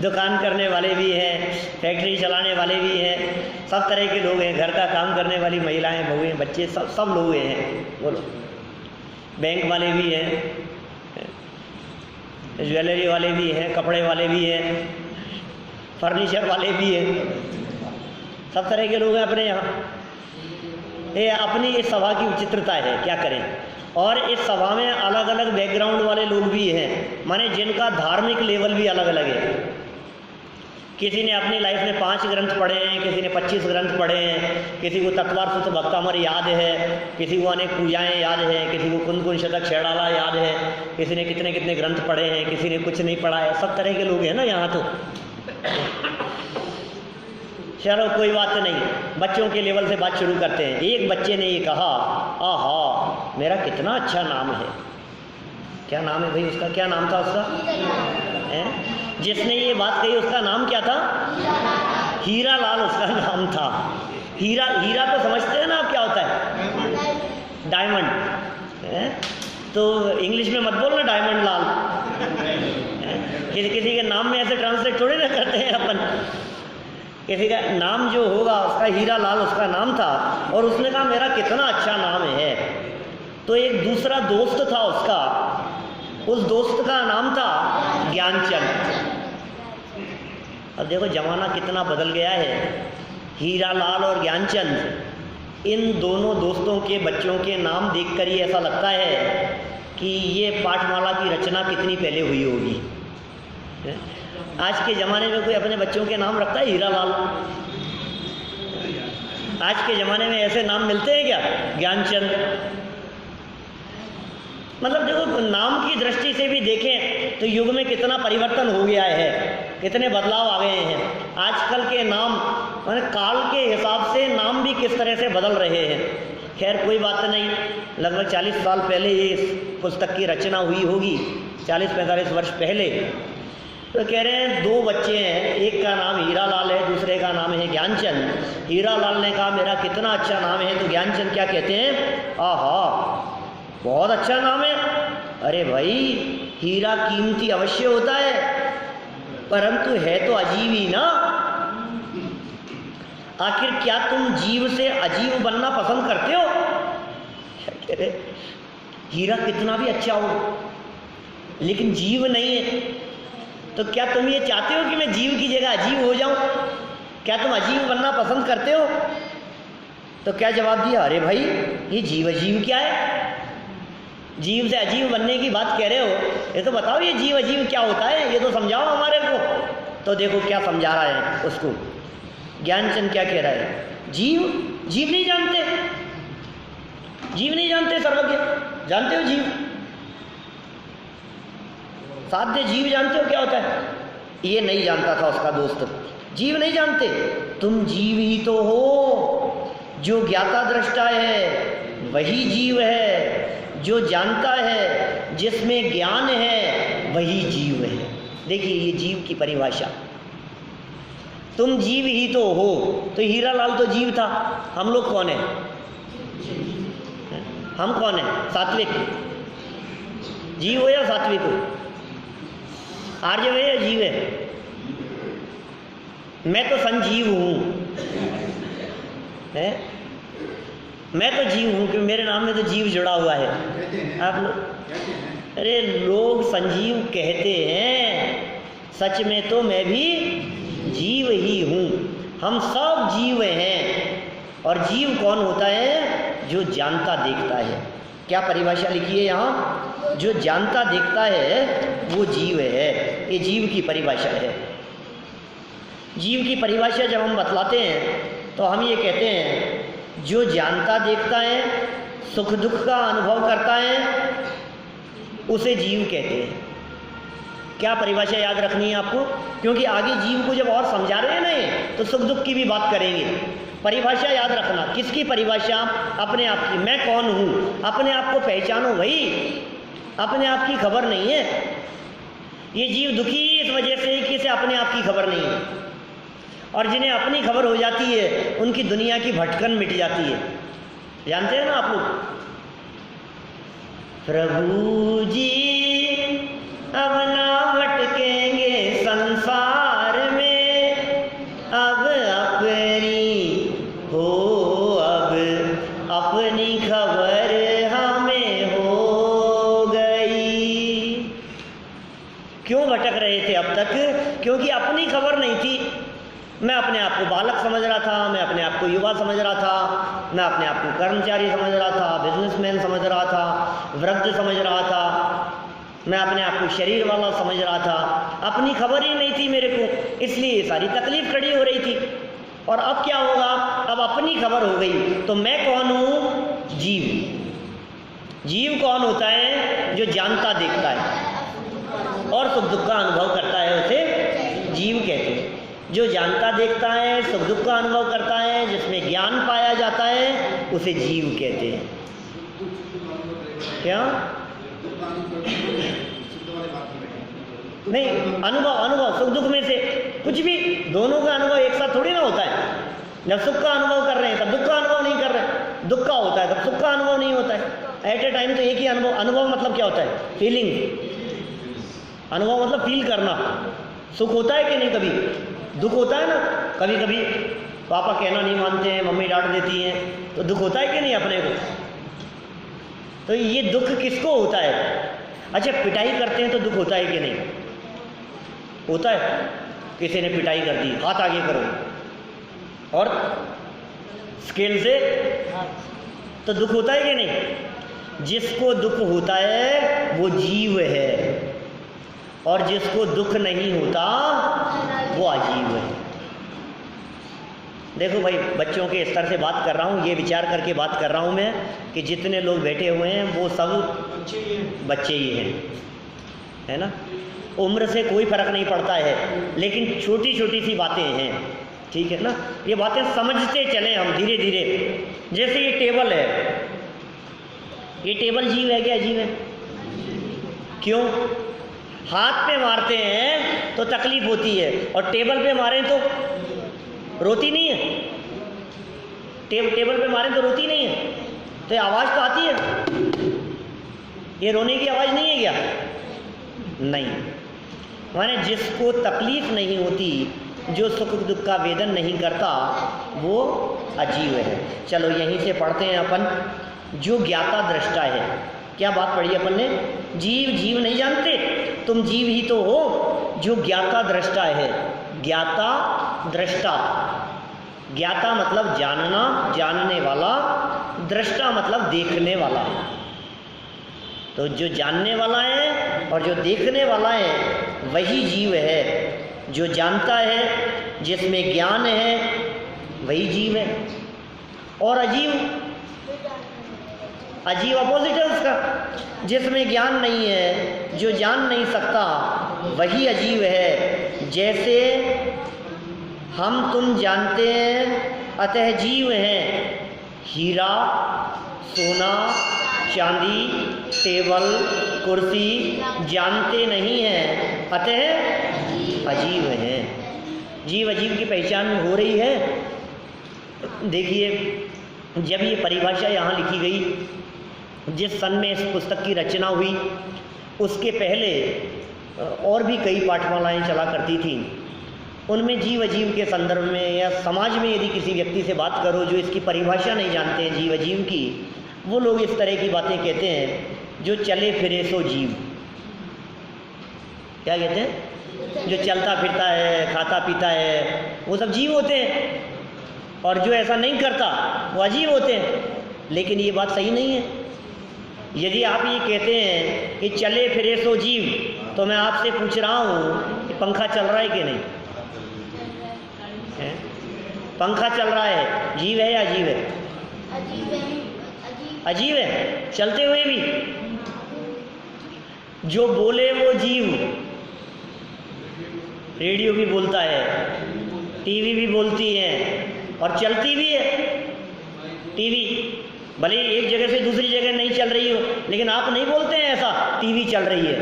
दुकान करने वाले भी हैं, फैक्ट्री चलाने वाले भी हैं, सब तरह के लोग हैं, घर का काम करने वाली महिलाएं, बहुएं, बच्चे, सब लोग हैं। बोलो, बैंक वाले भी हैं, ज्वेलरी वाले भी हैं, कपड़े वाले भी हैं, फर्नीचर वाले भी हैं, सब तरह के लोग हैं अपने यहाँ। ये अपनी इस सभा की विचित्रता है, क्या करें। और इस सभा में अलग अलग बैकग्राउंड वाले लोग भी हैं, माने जिनका धार्मिक लेवल भी अलग अलग है। किसी ने अपनी लाइफ में 5 ग्रंथ पढ़े हैं, किसी ने 25 ग्रंथ पढ़े हैं, किसी को तत्वार सूत्र भक्तामर याद है, किसी को अनेक पूजाएं याद है, किसी को कुंद शतक शेड़ाला याद है, किसी ने कितने कितने ग्रंथ पढ़े हैं, किसी ने कुछ नहीं पढ़ा है। सब तरह के लोग हैं ना यहाँ तो। चलो कोई बात नहीं, बच्चों के लेवल से बात शुरू करते हैं। एक बच्चे ने ये कहा, आहा मेरा कितना अच्छा नाम है। क्या नाम है भाई उसका? क्या नाम था उसका? जिसने ये बात कही उसका नाम क्या था? हीरा लाल उसका नाम था। हीरा, हीरा तो समझते हैं ना आप क्या होता है? डायमंड। तो इंग्लिश में मत बोलना डायमंड लाल। किसी के नाम में ऐसे ट्रांसलेट थोड़े ना करते हैं अपन। किसी का नाम जो होगा उसका हीरा लाल उसका नाम था, और उसने कहा मेरा कितना अच्छा नाम है। तो एक दूसरा दोस्त था उसका, उस दोस्त का नाम था ज्ञानचंद। अब देखो ज़माना कितना बदल गया है। हीरा लाल और ज्ञानचंद, इन दोनों दोस्तों के बच्चों के नाम देखकर ही ऐसा लगता है कि ये पाठमाला की रचना कितनी पहले हुई होगी। आज के ज़माने में कोई अपने बच्चों के नाम रखता है हीरा लाल? आज के ज़माने में ऐसे नाम मिलते हैं क्या? ज्ञानचंद। मतलब देखो, नाम की दृष्टि से भी देखें तो युग में कितना परिवर्तन हो गया है, कितने बदलाव आ गए हैं। आजकल के नाम माने काल के हिसाब से नाम भी किस तरह से बदल रहे हैं। खैर कोई बात नहीं, लगभग 40 साल पहले ये इस पुस्तक की रचना हुई होगी, 40-45 वर्ष पहले। तो कह रहे हैं दो बच्चे हैं, एक का नाम हीरा लाल है, दूसरे का नाम है ज्ञानचंद। हीरा लाल ने कहा मेरा कितना अच्छा नाम है, तो ज्ञानचंद क्या कहते हैं? आहा बहुत अच्छा नाम है। अरे भाई, हीरा कीमती अवश्य होता है, परंतु है तो अजीब ही ना। आखिर क्या तुम जीव से अजीब बनना पसंद करते हो? कह रहे हीरा कितना भी अच्छा हो लेकिन जीव नहीं है, तो क्या तुम ये चाहते हो कि मैं जीव की जगह अजीब हो जाऊं? क्या तुम अजीब बनना पसंद करते हो? तो क्या जवाब दिया? अरे भाई, ये जीव अजीब क्या है? जीव से अजीब बनने की बात कह रहे हो, ये तो बताओ ये जीव अजीब क्या होता है, ये तो समझाओ हमारे को। तो देखो क्या समझा रहा है उसको। ज्ञानचंद क्या कह रहा है? जीव, जीव नहीं जानते, जीव नहीं जानते सर्वज्ञ, जानते हो जीव? साध्य जीव जानते हो क्या होता है? ये नहीं जानता था उसका दोस्त। जीव नहीं जानते? तुम जीव ही तो हो। जो ज्ञाता दृष्टा है वही जीव है, जो जानता है, जिसमें ज्ञान है, वही जीव है। देखिए ये जीव की परिभाषा। तुम जीव ही तो हो, तो हीरा लाल तो जीव था, हम लोग कौन है? हम कौन है? सात्विक जीव हो या सात्विक हो? आर्य है या जीव है? मैं तो संजीव हूँ, है? मैं तो जीव हूँ क्योंकि मेरे नाम में तो जीव जुड़ा हुआ है। आप लोग, अरे लोग संजीव कहते हैं, सच में तो मैं भी जीव ही हूँ। हम सब जीव हैं। और जीव कौन होता है? जो जानता देखता है। क्या परिभाषा लिखी है यहाँ? जो जानता देखता है वो जीव है। ये जीव की परिभाषा है। जीव की परिभाषा जब हम बतलाते हैं तो हम ये कहते हैं जो जानता देखता है, सुख दुख का अनुभव करता है, उसे जीव कहते हैं। क्या परिभाषा याद रखनी है आपको? क्योंकि आगे जीव को जब और समझा रहे हैं ना तो सुख दुख की भी बात करेंगे। परिभाषा याद रखना। किसकी परिभाषा? अपने आप की। मैं कौन हूँ, अपने आप को पहचानो भाई। अपने आप की खबर नहीं है। ये जीव दुखी इस वजह से कि इसे अपने आप की खबर नहीं है, और जिन्हें अपनी खबर हो जाती है उनकी दुनिया की भटकन मिट जाती है। जानते हैं ना आप लोग? प्रभु जी अब ना भटकेंगे संसार में, अब अपनी हो, अब अपनी खबर हमें हो गई। क्यों भटक रहे थे अब तक? क्योंकि अपनी खबर नहीं थी। मैं अपने आप को बालक समझ रहा था, मैं अपने आप को युवा समझ रहा था, मैं अपने आप को कर्मचारी समझ रहा था, बिजनेसमैन समझ रहा था, वृद्ध समझ रहा था, मैं अपने आप को शरीर वाला समझ रहा था। अपनी खबर ही नहीं थी मेरे को, इसलिए सारी तकलीफ खड़ी हो रही थी। और अब क्या होगा? अब अपनी खबर हो गई तो मैं कौन हूँ? जीव। जीव कौन होता है? जो जानता देखता है और सुख दुख का अनुभव करता है, उसे जीव कहते हैं। जो जानता देखता है, सुख दुख का अनुभव करता है, जिसमें ज्ञान पाया जाता है, उसे जीव कहते हैं। क्या? नहीं, अनुभव सुख दुख में से कुछ भी, दोनों का अनुभव एक साथ थोड़ी ना होता है। जब सुख का अनुभव कर रहे हैं तब दुख का अनुभव नहीं कर रहे, दुख का होता है तब सुख का अनुभव नहीं होता है। एट ए टाइम तो एक ही अनुभव मतलब क्या होता है? फीलिंग। अनुभव मतलब फील करना। सुख होता है कि नहीं? कभी दुख होता है ना, कभी कभी पापा कहना नहीं मानते हैं, मम्मी डांट देती हैं, तो दुख होता है कि नहीं अपने को? तो ये दुख किसको होता है? अच्छा, पिटाई करते हैं तो दुख होता है कि नहीं? होता है। किसी ने पिटाई कर दी, हाथ आगे करो, और स्केल से, तो दुख होता है कि नहीं? जिसको दुख होता है वो जीव है, और जिसको दुख नहीं होता वो अजीव है। देखो भाई, बच्चों के स्तर से बात कर रहा हूँ, ये विचार करके बात कर रहा हूँ मैं कि जितने लोग बैठे हुए हैं वो सब बच्चे ही हैं, है ना। उम्र से कोई फर्क नहीं पड़ता है, लेकिन छोटी छोटी सी बातें हैं, ठीक है ना। ये बातें समझते चलें हम धीरे धीरे। जैसे ये टेबल है, ये टेबल जीव है क्या? अजीब है। क्यों? हाथ पे मारते हैं तो तकलीफ होती है, और टेबल पे मारें तो रोती नहीं है। टेबल पे मारें तो रोती नहीं है, तो ये आवाज़ तो आती है। ये रोने की आवाज़ नहीं है क्या? नहीं। माने जिसको तकलीफ नहीं होती, जो सुख दुख का वेदन नहीं करता, वो अजीव है। चलो यहीं से पढ़ते हैं अपन। जो ज्ञाता दृष्टा है, क्या बात पढ़ी अपन ने? जीव जीव नहीं जानते, तुम जीव ही तो हो जो ज्ञाता दृष्टा है। ज्ञाता दृष्टा, ज्ञाता मतलब जानना, जानने वाला, दृष्टा मतलब देखने वाला। तो जो जानने वाला है और जो देखने वाला है वही जीव है। जो जानता है, जिसमें ज्ञान है, वही जीव है। और अजीव, अजीव अपोजिट है उसका। जिसमें ज्ञान नहीं है, जो जान नहीं सकता, वही अजीव है। जैसे हम तुम जानते हैं अतः जीव हैं। हीरा, सोना, चांदी, टेबल, कुर्सी जानते नहीं हैं, अतः अजीव हैं। जीव अजीव की पहचान हो रही है। देखिए, जब ये परिभाषा यहाँ लिखी गई, जिस सन में इस पुस्तक की रचना हुई, उसके पहले और भी कई पाठमालाएँ चला करती थीं। उनमें जीव अजीव के संदर्भ में या समाज में यदि किसी व्यक्ति से बात करो जो इसकी परिभाषा नहीं जानते हैं जीव अजीव की, वो लोग इस तरह की बातें कहते हैं, जो चले फिरे सो जीव। क्या कहते हैं? जो चलता फिरता है, खाता पीता है, वो सब जीव होते हैं, और जो ऐसा नहीं करता वो अजीव होते हैं। लेकिन ये बात सही नहीं है। यदि आप ये कहते हैं कि चले फिरे सो जीव, तो मैं आपसे पूछ रहा हूँ कि पंखा चल रहा है कि नहीं? है? पंखा चल रहा है, जीव है या अजीव है? अजीव है, चलते हुए भी। जो बोले वो जीव। रेडियो भी बोलता है, टीवी भी बोलती है, और चलती भी है। टीवी भले एक जगह से दूसरी जगह नहीं चल रही हो, लेकिन आप नहीं बोलते हैं ऐसा टीवी चल रही है।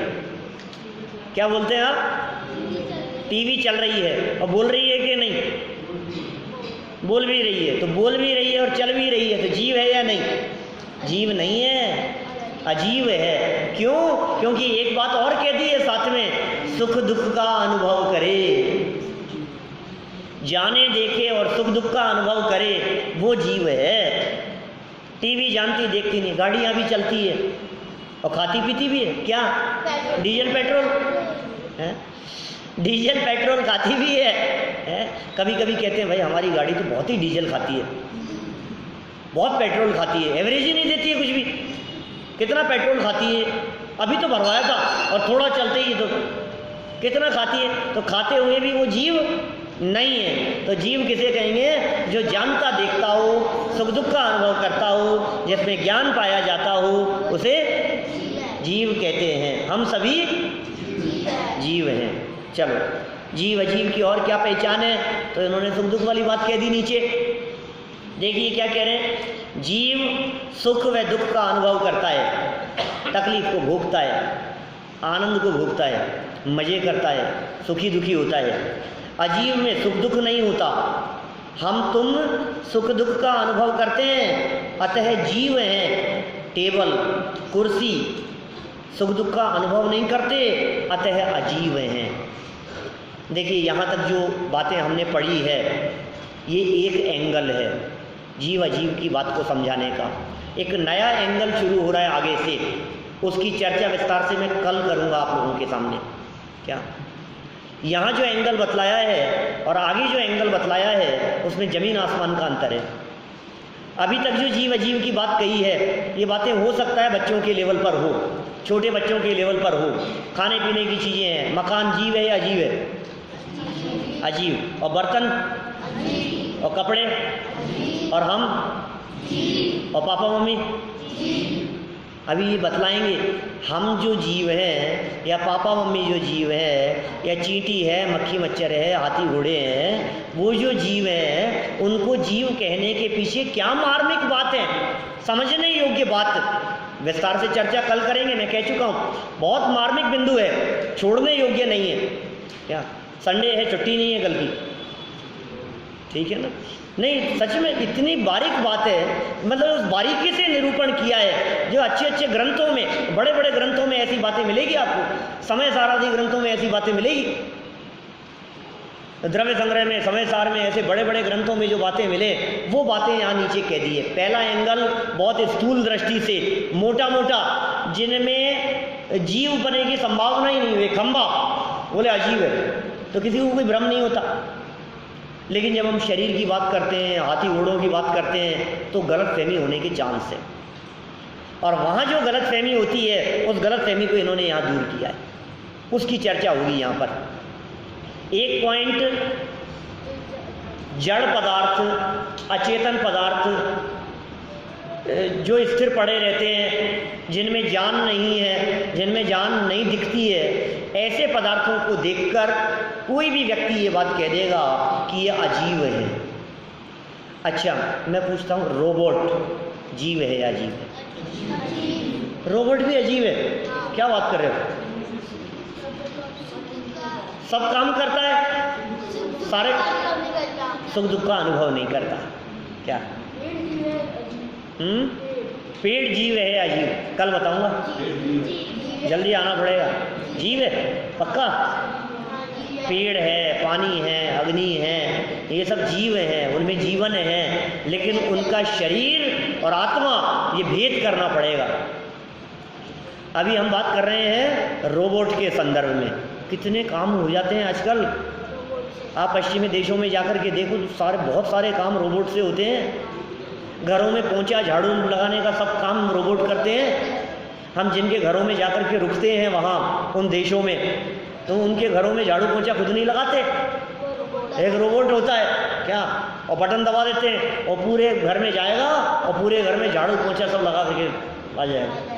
क्या बोलते हैं आप? टीवी चल रही है। और बोल रही है कि नहीं? बोल भी रही है। तो बोल भी रही है और चल भी रही है, तो जीव है या नहीं? जीव नहीं है, अजीव है। क्यों? क्योंकि एक बात और कह दी है साथ में, सुख दुख का अनुभव करे, जाने देखे और सुख दुख का अनुभव करे, वो जीव है। टीवी जानती देखती नहीं, गाड़ियाँ भी चलती है और खाती पीती भी है। क्या? डीजल पेट्रोल है, डीजल पेट्रोल खाती भी है। कभी कभी कहते हैं भाई हमारी गाड़ी तो बहुत ही डीजल खाती है, बहुत पेट्रोल खाती है, एवरेज ही नहीं देती है कुछ भी। कितना पेट्रोल खाती है? अभी तो भरवाया था और थोड़ा चलते ही तो कितना खाती है। तो खाते हुए भी वो जीव नहीं है। तो जीव किसे कहेंगे? जो जानता देखता हो, सुख दुख का अनुभव करता हो, जिसमें ज्ञान पाया जाता हो, उसे जीव कहते हैं। हम सभी जीव हैं। चलो जीव अजीव की और क्या पहचान है? तो इन्होंने सुख दुख वाली बात कह दी नीचे। देखिए क्या कह रहे हैं, जीव सुख व दुख का अनुभव करता है, तकलीफ को भोगता है, आनंद को भोगता है, मज़े करता है, सुखी दुखी होता है। अजीव में सुख दुख नहीं होता। हम तुम सुख दुख का अनुभव करते हैं, अतः जीव हैं। टेबल कुर्सी सुख दुख का अनुभव नहीं करते, अतः अजीव हैं। देखिए यहाँ तक जो बातें हमने पढ़ी है ये एक एंगल है जीव अजीव की बात को समझाने का। एक नया एंगल शुरू हो रहा है आगे से, उसकी चर्चा विस्तार से मैं कल करूँगा आप लोगों के सामने। क्या यहाँ जो एंगल बतलाया है और आगे जो एंगल बतलाया है उसमें ज़मीन आसमान का अंतर है। अभी तक जो जीव अजीव की बात कही है ये बातें हो सकता है बच्चों के लेवल पर हो, छोटे बच्चों के लेवल पर हो। खाने पीने की चीज़ें हैं, मकान जीव है या अजीव है? अजीव। और बर्तन और कपड़े और हम और पापा मम्मी अभी ये बतलाएंगे। हम जो जीव हैं या पापा मम्मी जो जीव है या चींटी है, मक्खी मच्छर है, हाथी घोड़े हैं, वो जो जीव हैं उनको जीव कहने के पीछे क्या मार्मिक बात है, समझने योग्य बात विस्तार से चर्चा कल करेंगे। मैं कह चुका हूँ बहुत मार्मिक बिंदु है, छोड़ने योग्य नहीं है। क्या संडे है, छुट्टी नहीं है कल की, ठीक है ना? नहीं, सच में इतनी बारीक बात है, मतलब उस बारीकी से निरूपण किया है जो अच्छे अच्छे ग्रंथों में, बड़े बड़े ग्रंथों में ऐसी बातें मिलेगी आपको। समय सार आदि ग्रंथों में ऐसी बातें मिलेगी, द्रव्य संग्रह में, समय सार में, ऐसे बड़े बड़े ग्रंथों में जो बातें मिले वो बातें यहाँ नीचे कह दी है। पहला एंगल बहुत स्थूल दृष्टि से मोटा मोटा, जिनमें जीव बने की संभावना ही नहीं हुई, खंबा बोले अजीब है तो किसी को कोई भ्रम नहीं होता। लेकिन जब हम शरीर की बात करते हैं, हाथी घोड़ों की बात करते हैं तो गलत फहमी होने के चांस है, और वहाँ जो गलत फहमी होती है उस गलत फहमी को इन्होंने यहाँ दूर किया है, उसकी चर्चा होगी यहाँ पर। एक पॉइंट, जड़ पदार्थ, अचेतन पदार्थ जो स्थिर पड़े रहते हैं, जिनमें जान नहीं है, जिनमें जान नहीं दिखती है, ऐसे पदार्थों को देखकर कोई भी व्यक्ति ये बात कह देगा कि ये अजीब है। अच्छा, मैं पूछता हूँ, रोबोट जीव है या अजीब है? रोबोट भी अजीब है? क्या बात कर रहे हो? सब काम करता है, सारे सुख दुख का अनुभव नहीं करता। क्या पेड़ जीव है या अजीब? कल बताऊंगा, जल्दी आना पड़ेगा। जीव है पक्का? पेड़ है, पानी है, अग्नि है, ये सब जीव हैं, उनमें जीवन है, लेकिन उनका शरीर और आत्मा ये भेद करना पड़ेगा। अभी हम बात कर रहे हैं रोबोट के संदर्भ में। कितने काम हो जाते हैं आजकल, आप पश्चिमी देशों में जाकर के देखो तो बहुत सारे काम रोबोट से होते हैं। घरों में पोंछा झाड़ू लगाने का सब काम रोबोट करते हैं। हम जिनके घरों में जाकर के रुकते हैं वहाँ उन देशों में, तो उनके घरों में झाड़ू पोंछा खुद नहीं लगाते, एक रोबोट होता है क्या, और बटन दबा देते हैं और पूरे घर में जाएगा और पूरे घर में झाड़ू पोंछा सब लगा करके आ जाएगा।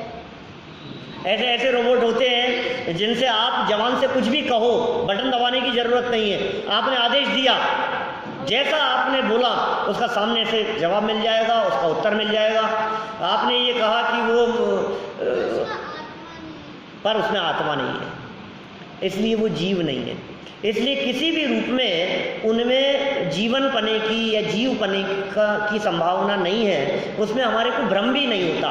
ऐसे ऐसे रोबोट होते हैं जिनसे आप जवान से कुछ भी कहो, बटन दबाने की ज़रूरत नहीं है। आपने आदेश दिया, जैसा आपने बोला उसका सामने से जवाब मिल जाएगा, उसका उत्तर मिल जाएगा। आपने ये कहा कि वो पर उसमें आत्मा नहीं है, इसलिए वो जीव नहीं है। इसलिए किसी भी रूप में उनमें जीवन पने की या जीव पने की संभावना नहीं है, उसमें हमारे को भ्रम भी नहीं होता।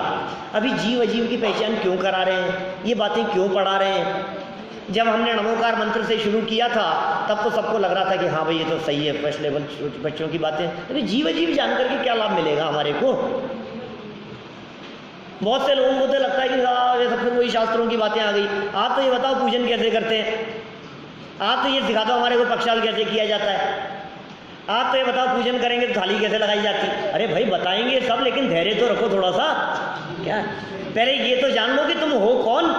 अभी जीव अजीव की पहचान क्यों करा रहे हैं, ये बातें क्यों पढ़ा रहे हैं? जब हमने नमोकार मंत्र से शुरू किया था तब तो सबको लग रहा था कि हाँ भाई ये तो सही है, फर्स्ट लेवल बच्चों की बातें। अभी जीव अजीव जानकर के क्या लाभ मिलेगा हमारे को? बहुत से लोगों को तो लगता है कि हाँ ये सब फिर वही शास्त्रों की बातें आ गई। आप तो ये बताओ पूजन कैसे करते हैं, आप तो ये सिखा दो हमारे को पक्षाल कैसे किया जाता है, आप तो ये बताओ पूजन करेंगे तो थाली कैसे लगाई जाती है। अरे भाई बताएंगे सब, लेकिन धैर्य तो रखो थोड़ा सा। क्या पहले ये तो जान लो कि तुम हो कौन,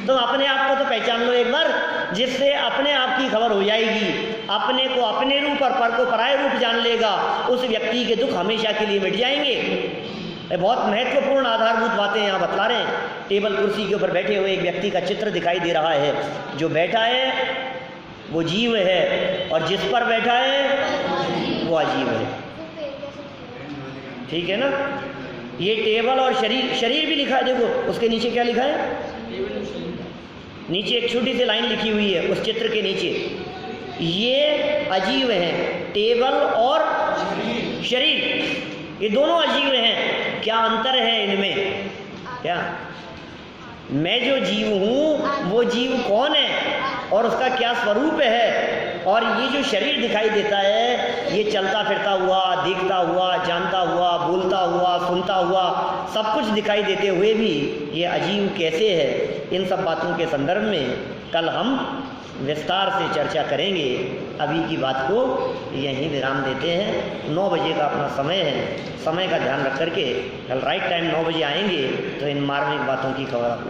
तुम अपने आप को तो पहचान लो एक बार, जिससे अपने आप की खबर हो जाएगी। अपने को अपने रूप और पर को पराये रूप जान लेगा, उस व्यक्ति के दुख हमेशा के लिए मिट जाएंगे। बहुत महत्वपूर्ण आधारभूत बातें यहाँ बतला रहे हैं। टेबल कुर्सी के ऊपर बैठे हुए एक व्यक्ति का चित्र दिखाई दे रहा है, जो बैठा है वो जीव है, और जिस पर बैठा है वो अजीव है। ठीक है ना? ये टेबल और शरीर, शरीर भी लिखा है, देखो उसके नीचे क्या लिखा है, नीचे एक छोटी सी लाइन लिखी हुई है उस चित्र के नीचे, ये अजीव हैं, टेबल और शरीर, ये दोनों अजीव हैं। क्या अंतर है इनमें? क्या मैं जो जीव हूँ वो जीव कौन है और उसका क्या स्वरूप है, और ये जो शरीर दिखाई देता है ये चलता फिरता हुआ, देखता हुआ, जानता हुआ, बोलता हुआ, सुनता हुआ, सब कुछ दिखाई देते हुए भी ये अजीव कैसे है? इन सब बातों के संदर्भ में कल हम विस्तार से चर्चा करेंगे। अभी की बात को यहीं विराम देते हैं। 9 बजे का अपना समय है, समय का ध्यान रख करके कल राइट टाइम 9 बजे आएंगे तो इन मार्मिक बातों की खबर आपको